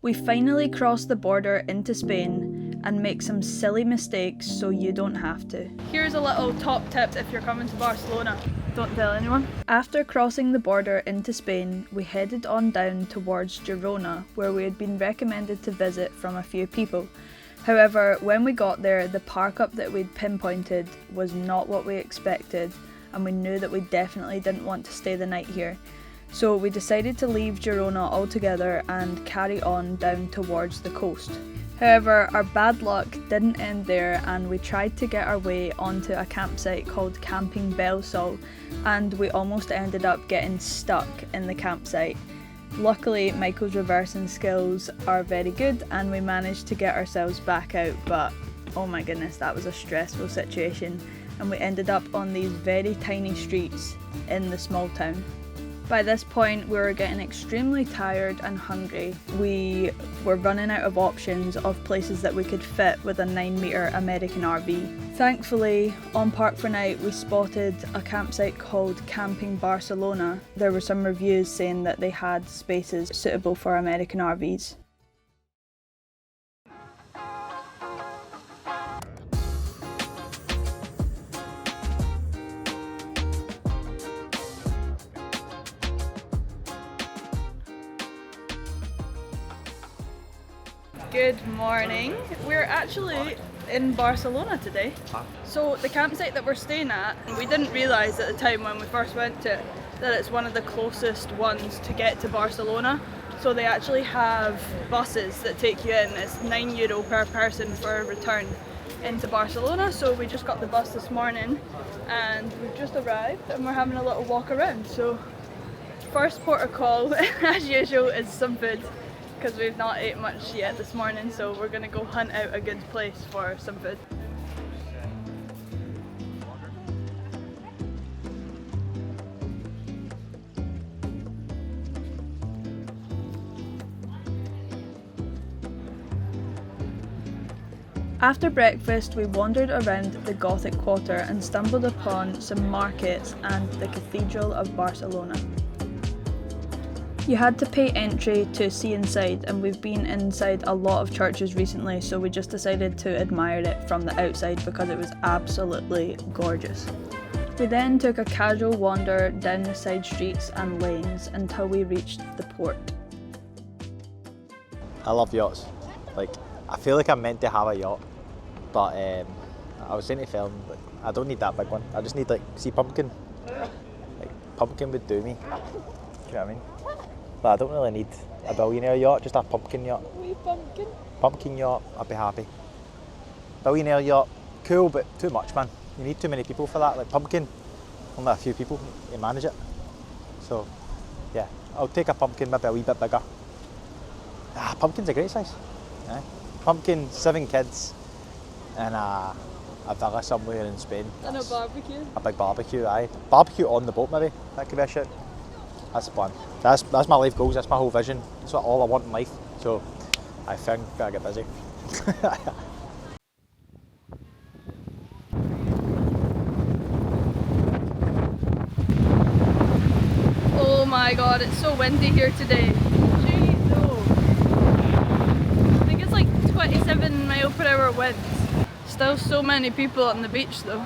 We finally crossed the border into Spain and make some silly mistakes so you don't have to. Here's a little top tip if you're coming to Barcelona. Don't tell anyone. After crossing the border into Spain, we headed on down towards Girona, where we had been recommended to visit from a few people. However, when we got there, the park-up that we'd pinpointed was not what we expected, and we knew that we definitely didn't want to stay the night here. So we decided to leave Girona altogether and carry on down towards the coast. However, our bad luck didn't end there, and we tried to get our way onto a campsite called Camping Del Sol, and we almost ended up getting stuck in the campsite. Luckily, Michael's reversing skills are very good and we managed to get ourselves back out, but oh my goodness, that was a stressful situation, and we ended up on these very tiny streets in the small town. By this point, we were getting extremely tired and hungry. We were running out of options of places that we could fit with a 9-metre American RV. Thankfully, on Park for Night, we spotted a campsite called Camping Barcelona. There were some reviews saying that they had spaces suitable for American RVs. Good morning. We're actually in Barcelona today. So the campsite that we're staying at, we didn't realise at the time when we first went to it that it's one of the closest ones to get to Barcelona. So they actually have buses that take you in. It's €9 per person for a return into Barcelona. So we just got the bus this morning and we've just arrived and we're having a little walk around. So first port of call, as usual, is some food, because we've not ate much yet this morning, so we're going to go hunt out a good place for some food. After breakfast, we wandered around the Gothic quarter and stumbled upon some markets and the Cathedral of Barcelona. You had to pay entry to see inside, and we've been inside a lot of churches recently, so we just decided to admire it from the outside because it was absolutely gorgeous. We then took a casual wander down the side streets and lanes until we reached the port. I love yachts. Like, I feel like I'm meant to have a yacht, but I was saying to Fern, like, I don't need that big one. I just need, like, see Pumpkin. Like, Pumpkin would do me. Do you know what I mean? But I don't really need a billionaire yacht, just a pumpkin yacht. Wee pumpkin. Pumpkin yacht, I'd be happy. Billionaire yacht, cool, but too much, man. You need too many people for that. Like Pumpkin, only a few people to manage it. So, yeah, I'll take a pumpkin, maybe a wee bit bigger. Pumpkin's a great size. Yeah. Pumpkin, 7 kids, and a villa somewhere in Spain. And a barbecue. A big barbecue, aye. Barbecue on the boat, maybe. That could be a shout. That's the plan. That's my life goals, that's my whole vision. That's all I want in life. So, I think gotta get busy. Oh my god, it's so windy here today. Jeez, no. I think it's like 27 mile per hour winds. Still so many people on the beach though.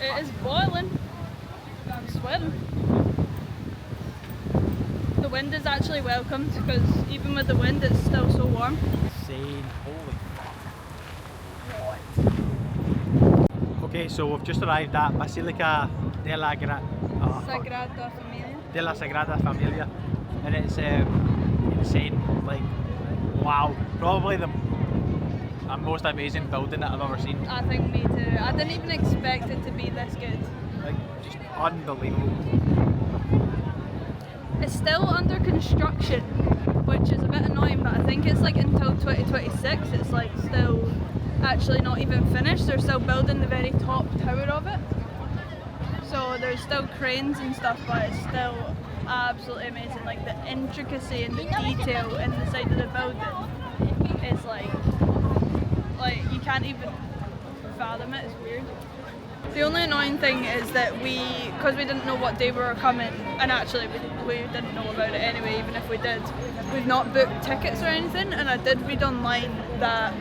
It is boiling. I'm sweating. The wind is actually welcomed because even with the wind it's still so warm. Insane, holy fuck. Okay, so we've just arrived at Basilica de la Sagrada Familia, and it's insane. Like, wow, probably the most amazing building that I've ever seen. I think me too. I didn't even expect it to be this good. Like, just unbelievable. It's still under construction, which is a bit annoying, but I think it's like until 2026 it's like still actually not even finished. They're still building the very top tower of it. So there's still cranes and stuff, but it's still absolutely amazing. Like the intricacy and the detail in the side of the building is like you can't even fathom it. It's weird. The only annoying thing is that because we didn't know what day we were coming, and actually we didn't know about it anyway, even if we did, we've not booked tickets or anything, and I did read online that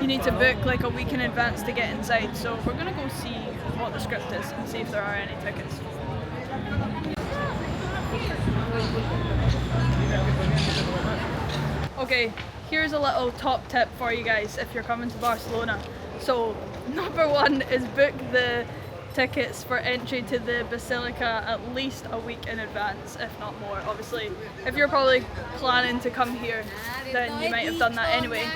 you need to book like a week in advance to get inside, so we're going to go see what the script is and see if there are any tickets. Okay, here's a little top tip for you guys if you're coming to Barcelona. So number one is book the tickets for entry to the Basilica at least a week in advance, if not more. Obviously, if you're probably planning to come here, then you might have done that anyway.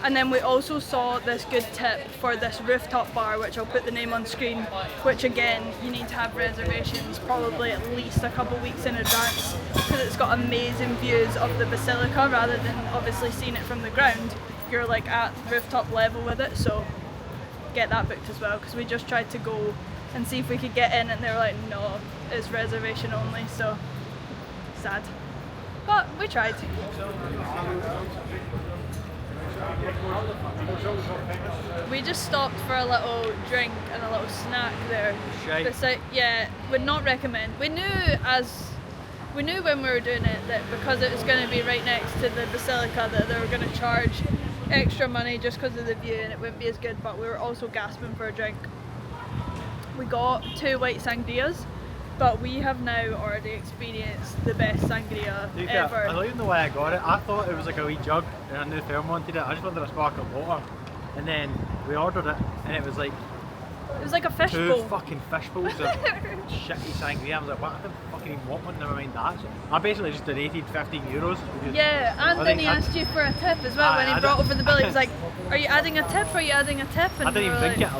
And then we also saw this good tip for this rooftop bar, which I'll put the name on screen, which again, you need to have reservations probably at least a couple weeks in advance, because it's got amazing views of the Basilica rather than obviously seeing it from the ground. You're like at rooftop level with it, so get that booked as well, because we just tried to go and see if we could get in and they were like, no, it's reservation only, so sad. But we tried. We just stopped for a little drink and a little snack there. Yeah, would not recommend. We knew when we were doing it that because it was going to be right next to the Basilica that they were going to charge extra money just because of the view and it wouldn't be as good, but we were also gasping for a drink. We got 2 white sangrias, but we have now already experienced the best sangria ever. I don't even know why I got it. I thought it was like a wee jug and I knew Fern wanted it. I just wanted a sparkle of water. And then we ordered it and it was like a fish 2 bowl. fucking fish bowls of shitty sangria. I was like, what? I didn't fucking even want one, never mind that. So I basically just donated €15. Yeah, and then he asked you for a tip as well when he brought over the bill. He was like, are you adding a tip? Are you adding a tip? And I didn't even drink it.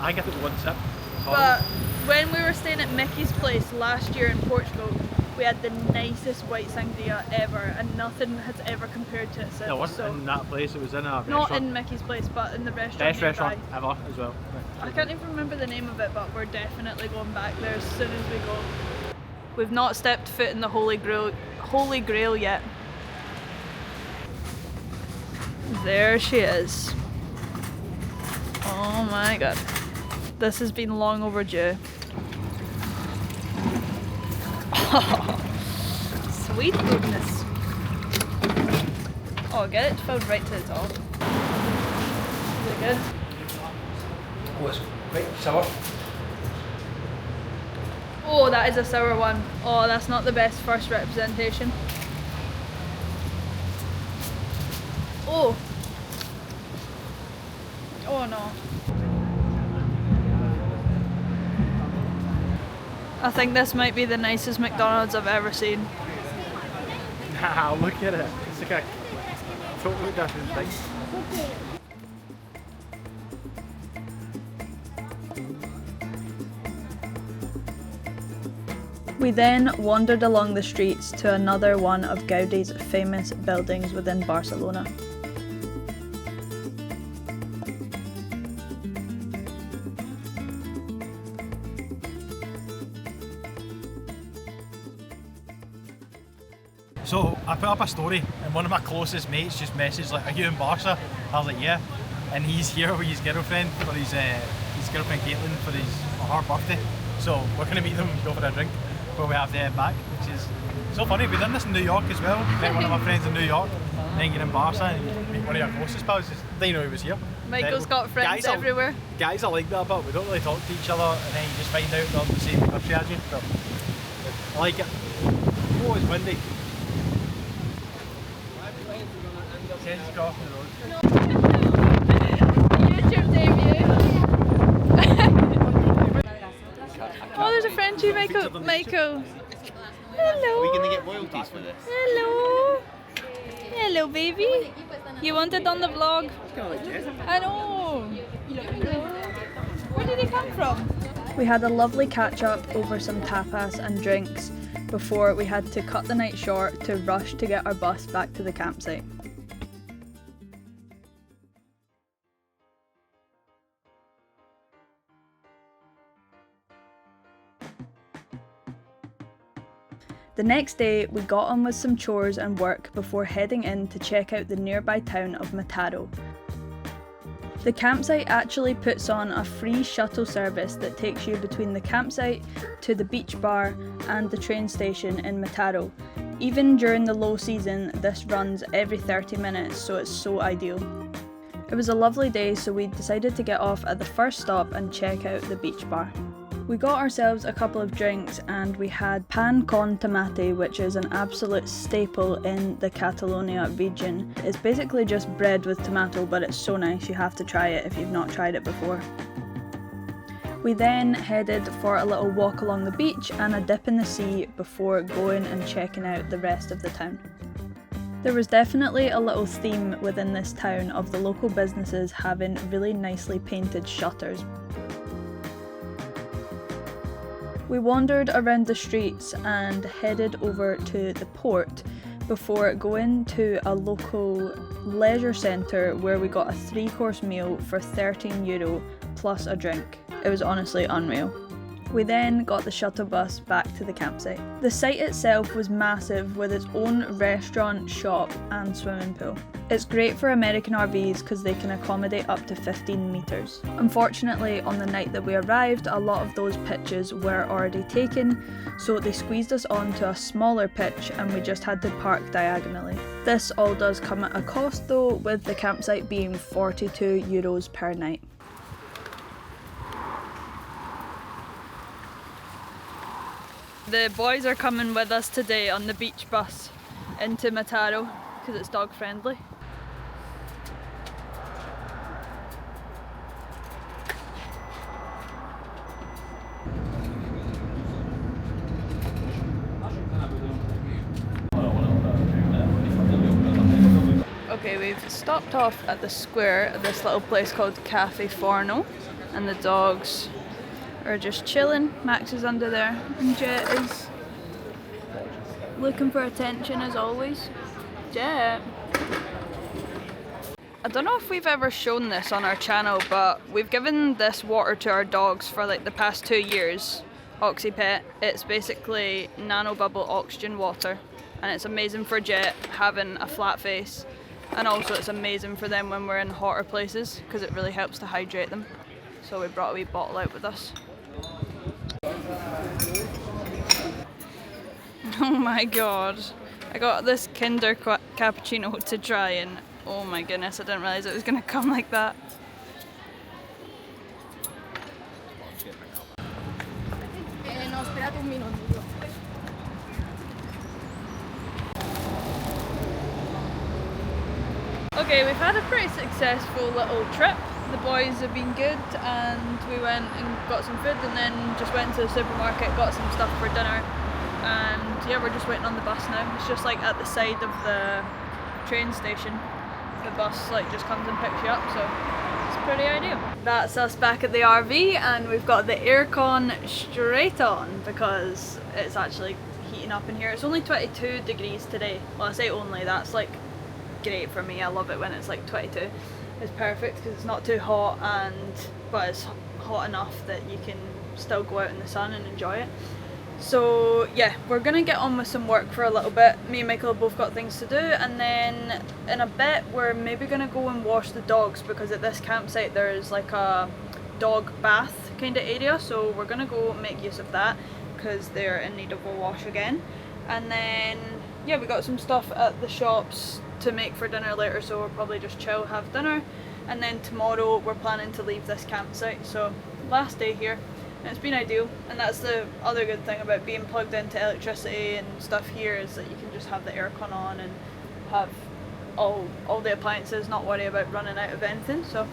I get it with 1 sip. But when we were staying at Mickey's place last year in Portugal, we had the nicest white sangria ever, and nothing has ever compared to it since. No, it wasn't in that place, it was in a restaurant. Not in Mickey's place, but in the restaurant. Best restaurant ever as well. I can't even remember the name of it, but we're definitely going back there as soon as we go. We've not stepped foot in the Holy Grail yet. There she is. Oh my god. This has been long overdue. Oh, sweet goodness. Oh, get it filled right to the top. Is it good? Oh, it's quite sour. Oh, that is a sour one. Oh, that's not the best first representation. Oh. Oh no. I think this might be the nicest McDonald's I've ever seen. Nah, look at it. It's like a totally different thing. We then wandered along the streets to another one of Gaudi's famous buildings within Barcelona. So I put up a story and one of my closest mates just messaged like, are you in Barca? I was like, yeah. And he's here with his girlfriend for his girlfriend Caitlin for her birthday. So we're going to meet them and go for a drink before we have to head back, which is so funny. We've done this in New York as well. Met one of my friends in New York, and then get in Barca and meet one of your closest pals. Didn't know he was here. Michael's got friends everywhere. Guys are like that, but we don't really talk to each other and then you just find out they're in the same country as you. So I like it. Oh, it's windy. YouTube debut. Oh, there's a Frenchie, Michael. Michael. Hello. Are we going to get royalties for this? Hello. Hello, baby. You wanted on the vlog? I know. Where did he come from? We had a lovely catch up over some tapas and drinks before we had to cut the night short to rush to get our bus back to the campsite. The next day, we got on with some chores and work before heading in to check out the nearby town of Mataro. The campsite actually puts on a free shuttle service that takes you between the campsite to the beach bar and the train station in Mataro. Even during the low season, this runs every 30 minutes, so it's so ideal. It was a lovely day, so we decided to get off at the first stop and check out the beach bar. We got ourselves a couple of drinks and we had pan con tomate, which is an absolute staple in the Catalonia region. It's basically just bread with tomato, but it's so nice, you have to try it if you've not tried it before. We then headed for a little walk along the beach and a dip in the sea before going and checking out the rest of the town. There was definitely a little theme within this town of the local businesses having really nicely painted shutters. We wandered around the streets and headed over to the port before going to a local leisure centre where we got a 3-course meal for €13 plus a drink. It was honestly unreal. We then got the shuttle bus back to the campsite. The site itself was massive with its own restaurant, shop and swimming pool. It's great for American RVs because they can accommodate up to 15 metres. Unfortunately, on the night that we arrived, a lot of those pitches were already taken, so they squeezed us onto a smaller pitch and we just had to park diagonally. This all does come at a cost though, with the campsite being €42 per night. The boys are coming with us today on the beach bus into Mataro because it's dog friendly. Okay, we've stopped off at the square at this little place called Cafe Forno and the dogs are just chilling. Max is under there and Jet is looking for attention as always. Jet! I don't know if we've ever shown this on our channel, but we've given this water to our dogs for like the past 2 years. OxyPet. It's basically nano bubble oxygen water and it's amazing for Jet having a flat face, and also it's amazing for them when we're in hotter places because it really helps to hydrate them. So we brought a wee bottle out with us. Oh my god, I got this Kinder cappuccino to try and oh my goodness, I didn't realise it was going to come like that. Okay, we've had a pretty successful little trip. The boys have been good and we went and got some food and then just went to the supermarket, got some stuff for dinner, and yeah, we're just waiting on the bus now. It's just like at the side of the train station. The bus like just comes and picks you up, so it's pretty ideal. That's us back at the RV and we've got the aircon straight on because it's actually heating up in here. It's only 22 degrees today. Well, I say only, that's like great for me. I love it when it's like 22. It's perfect because it's not too hot but it's hot enough that you can still go out in the sun and enjoy it. So yeah, we're gonna get on with some work for a little bit. Me and Michael have both got things to do, and then in a bit we're maybe gonna go and wash the dogs because at this campsite there's like a dog bath kind of area, so we're gonna go make use of that because they're in need of a wash again. And then yeah, we got some stuff at the shops to make for dinner later, so we'll probably just chill, have dinner, and then tomorrow we're planning to leave this campsite. So last day here. And it's been ideal, and that's the other good thing about being plugged into electricity and stuff here, is that you can just have the aircon on and have all the appliances, not worry about running out of anything. So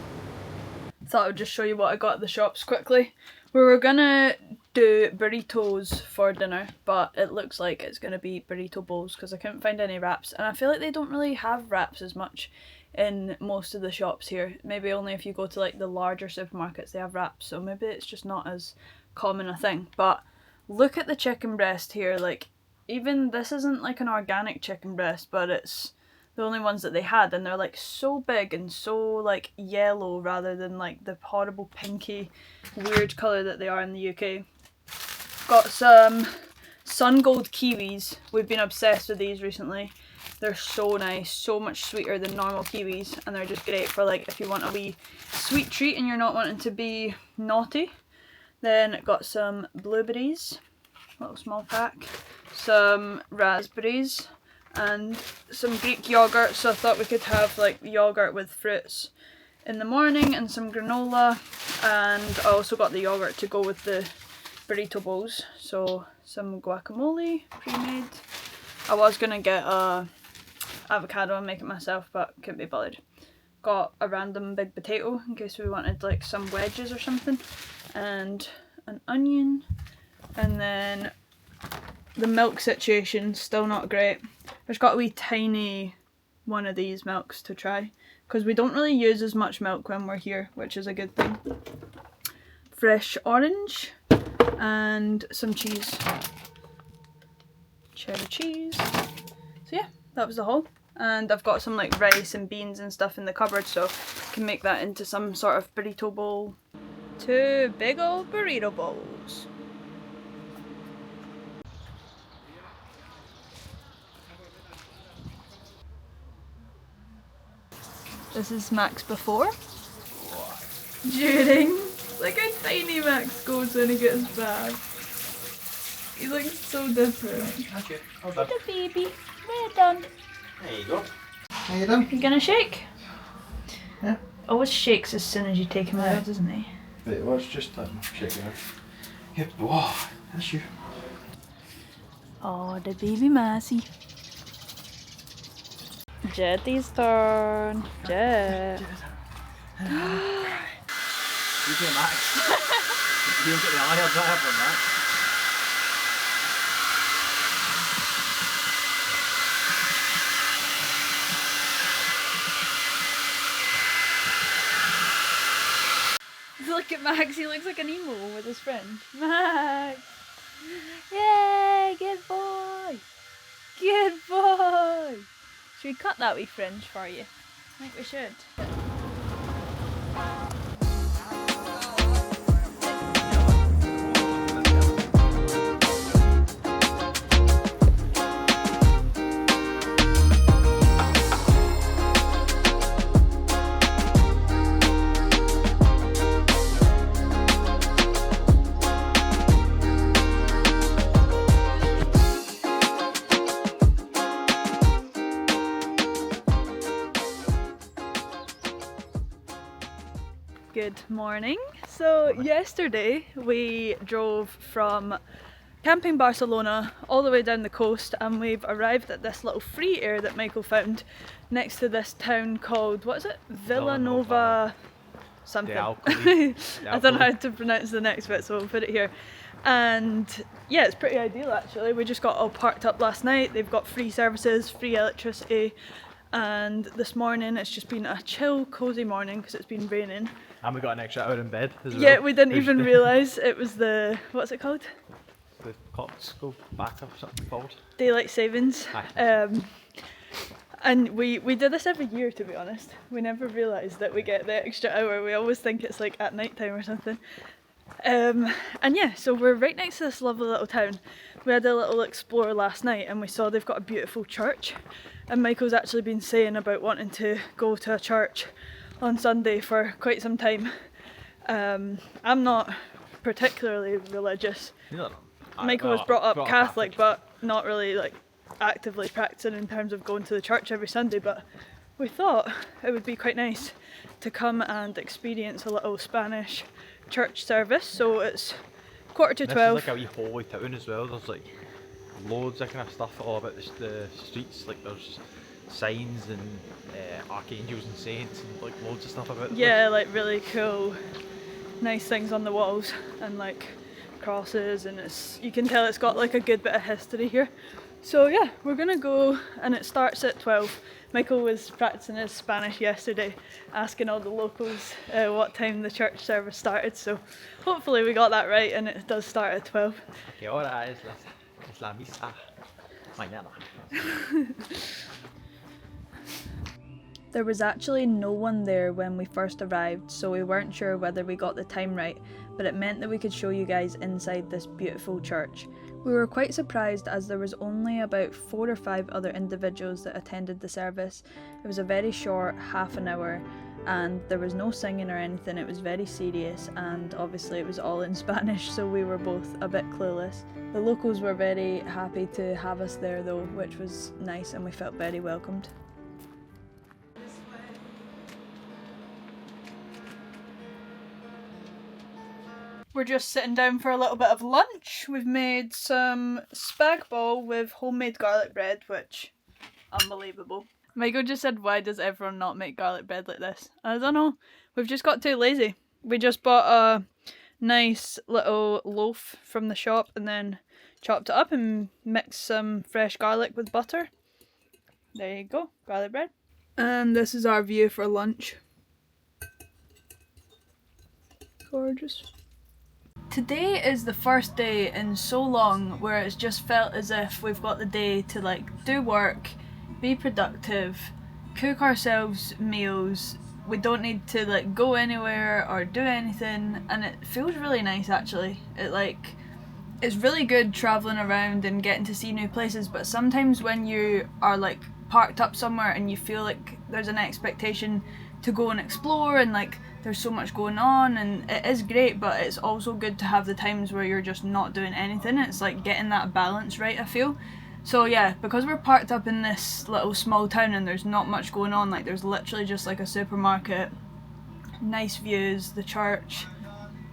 thought I would just show you what I got at the shops quickly. We were gonna do burritos for dinner, but it looks like it's gonna be burrito bowls because I couldn't find any wraps, and I feel like they don't really have wraps as much in most of the shops here. Maybe only if you go to like the larger supermarkets they have wraps, so maybe it's just not as common a thing. But look at the chicken breast here, like even this isn't like an organic chicken breast, but it's the only ones that they had, and they're like so big and so like yellow rather than like the horrible pinky weird colour that they are in the UK. Got some Sun Gold kiwis. We've been obsessed with these recently. They're so nice, so much sweeter than normal kiwis, and they're just great for like if you want a wee sweet treat and you're not wanting to be naughty. Then got some blueberries, little small pack, some raspberries, and some Greek yogurt. So I thought we could have like yogurt with fruits in the morning, and some granola, and I also got the yogurt to go with the burrito bowls. So some guacamole pre-made. I was gonna get a avocado and make it myself, but couldn't be bothered. Got a random big potato in case we wanted like some wedges or something, and an onion, and then the milk situation still not great. I've got a wee tiny one of these milks to try because we don't really use as much milk when we're here, which is a good thing. Fresh orange and some cheese, cheddar cheese. So yeah, that was the haul. And I've got some like rice and beans and stuff in the cupboard, so I can make that into some sort of burrito bowl. 2 big old burrito bowls. This is Max before. During. Like how tiny Max goes when he gets back. He looks so different. Thank you. Well Little baby. Well done. There you go. How you done? You gonna shake? Yeah. Always shakes as soon as you take him out, doesn't he? It was just shaking it. Yep. Wow, that's you. Oh, the baby Massey. Jetty's turn. Jet. You get Max. You don't get the eye of that from that. Look at Max, he looks like an emo with his friend. Max! Yay! Good boy! Good boy! Should we cut that wee fringe for you? I think we should. Good morning. So yesterday we drove from camping Barcelona all the way down the coast, and we've arrived at this little free air that Michael found next to this town called, what is it? Vilanova something. I don't know how to pronounce the next bit, so we'll put it here. And yeah, it's pretty ideal actually. We just got all parked up last night. They've got free services, free electricity, and this morning it's just been a chill, cozy morning because it's been raining. And we got an extra hour in bed as well. Yeah, we didn't even realise it was the, what's it called? The clocks go back or something called. Daylight savings. And we do this every year, to be honest. We never realise that we get the extra hour. We always think it's like at night time or something. And yeah, so we're right next to this lovely little town. We had a little explore last night and we saw they've got a beautiful church. And Michael's actually been saying about wanting to go to a church on Sunday for quite some time. I'm not particularly religious. Michael was brought up Catholic, but not really like actively practicing in terms of going to the church every Sunday, but we thought it would be quite nice to come and experience a little Spanish church service. So it's 11:45. This is like a wee holy town as well. There's like loads of kind of stuff all about the streets. Like there's signs and archangels and saints and like loads of stuff about it. Yeah, like really cool, nice things on the walls and like crosses, and you can tell it's got like a good bit of history here. So yeah, we're gonna go, and it starts at 12. Michael was practicing his Spanish yesterday, asking all the locals what time the church service started, so hopefully we got that right and it does start at 12. ¿Qué hora es la misa? Mañana. There was actually no one there when we first arrived, so we weren't sure whether we got the time right, but it meant that we could show you guys inside this beautiful church. We were quite surprised as there was only about 4 or 5 other individuals that attended the service. It was a very short half an hour and there was no singing or anything, it was very serious and obviously it was all in Spanish, so we were both a bit clueless. The locals were very happy to have us there though, which was nice and we felt very welcomed. We're just sitting down for a little bit of lunch. We've made some spag bol with homemade garlic bread, which, unbelievable. Michael just said, why does everyone not make garlic bread like this? I don't know. We've just got too lazy. We just bought a nice little loaf from the shop and then chopped it up and mixed some fresh garlic with butter. There you go, garlic bread. And this is our view for lunch. Gorgeous. Today is the first day in so long where it's just felt as if we've got the day to like do work, be productive, cook ourselves meals. We don't need to like go anywhere or do anything, and it feels really nice actually. It's really good travelling around and getting to see new places, but sometimes when you are like parked up somewhere and you feel like there's an expectation to go and explore and like there's so much going on, and it is great, but it's also good to have the times where you're just not doing anything. It's like getting that balance right, I feel. So yeah, because we're parked up in this little small town and there's not much going on, like there's literally just like a supermarket, nice views, the church,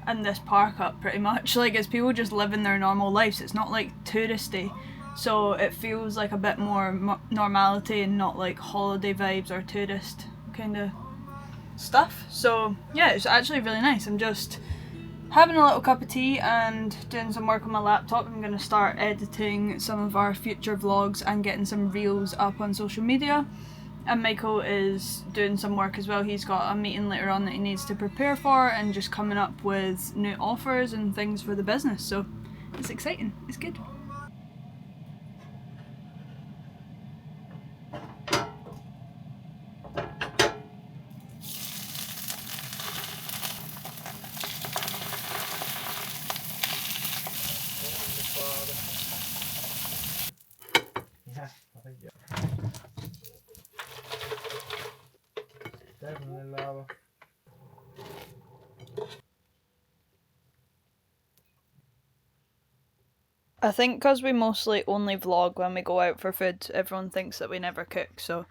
and this park up pretty much. Like it's people just living their normal lives. It's not like touristy, so it feels like a bit more normality and not like holiday vibes or tourist kind of stuff. So yeah, it's actually really nice. I'm just having a little cup of tea and doing some work on my laptop. I'm going to start editing some of our future vlogs and getting some reels up on social media. And Michael is doing some work as well. He's got a meeting later on that he needs to prepare for and just coming up with new offers and things for the business. So it's exciting, it's good. Yeah, I think yeah. Definitely lava. I think because we mostly only vlog when we go out for food, everyone thinks that we never cook, so I'm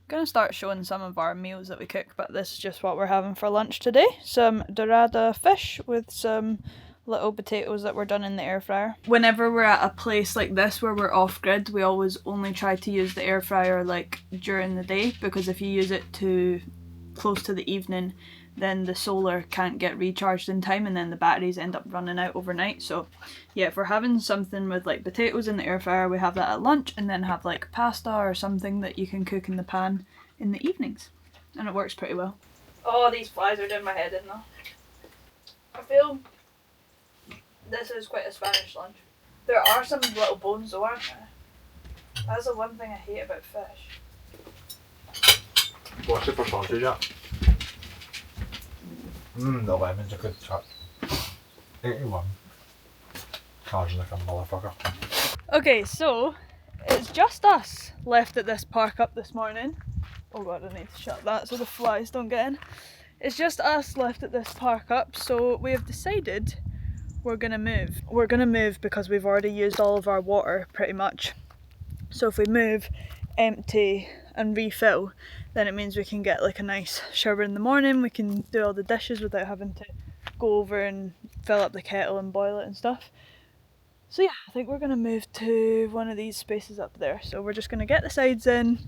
gonna start showing some of our meals that we cook, but this is just what we're having for lunch today. Some dorada fish with some little potatoes that were done in the air fryer. Whenever we're at a place like this where we're off grid, we always only try to use the air fryer like during the day, because if you use it too close to the evening, then the solar can't get recharged in time and then the batteries end up running out overnight. So yeah, if we're having something with like potatoes in the air fryer, we have that at lunch, and then have like pasta or something that you can cook in the pan in the evenings, and it works pretty well. Oh, these flies are doing my head in though. I feel this is quite a Spanish lunch. There are some little bones though, aren't there? That's the one thing I hate about fish. What's the percentage at? The lemon's a good shot. 81. Charging like a motherfucker. Okay, so it's just us left at this park up this morning. Oh god, I need to shut that so the flies don't get in. It's just us left at this park up, so we have decided we're gonna move. We're gonna move because we've already used all of our water pretty much. So if we move, empty and refill, then it means we can get like a nice shower in the morning. We can do all the dishes without having to go over and fill up the kettle and boil it and stuff. So yeah, I think we're gonna move to one of these spaces up there. So we're just gonna get the sides in,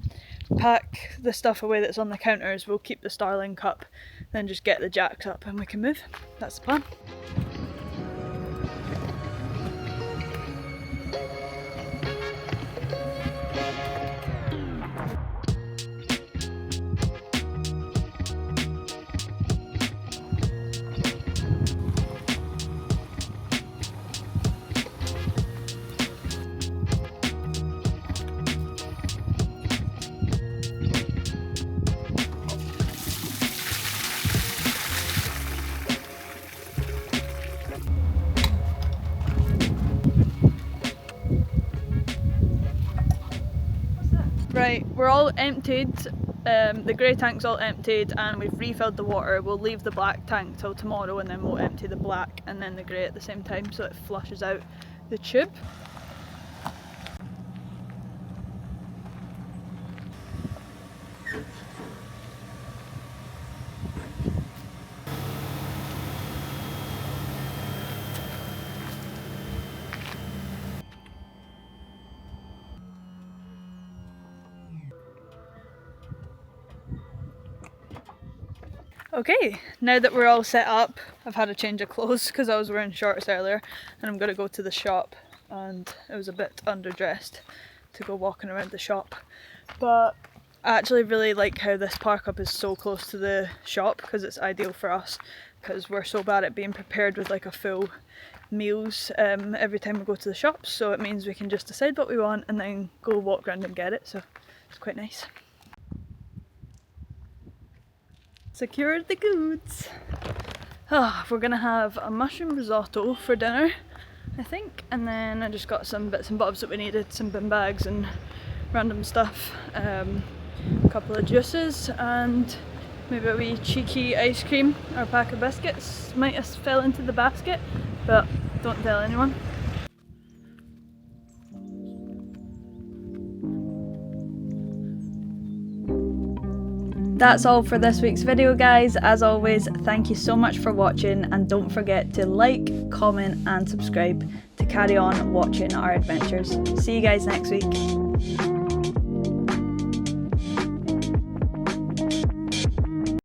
pack the stuff away that's on the counters, we'll keep the Starling cup, then just get the jacks up and we can move. That's the plan. Right, we're all emptied. The grey tank's all emptied and we've refilled the water. We'll leave the black tank till tomorrow and then we'll empty the black and then the grey at the same time so it flushes out the tube. Okay, now that we're all set up, I've had a change of clothes because I was wearing shorts earlier and I'm going to go to the shop and it was a bit underdressed to go walking around the shop. But I actually really like how this park up is so close to the shop because it's ideal for us because we're so bad at being prepared with like a full meals every time we go to the shops, so it means we can just decide what we want and then go walk around and get it, so it's quite nice. Secured the goods. We're gonna have a mushroom risotto for dinner, I think, and then I just got some bits and bobs that we needed, some bin bags and random stuff, a couple of juices and maybe a wee cheeky ice cream or a pack of biscuits. Might have fell into the basket, but don't tell anyone. That's all for this week's video, guys. As always, thank you so much for watching and don't forget to like, comment and subscribe to carry on watching our adventures. See you guys next week.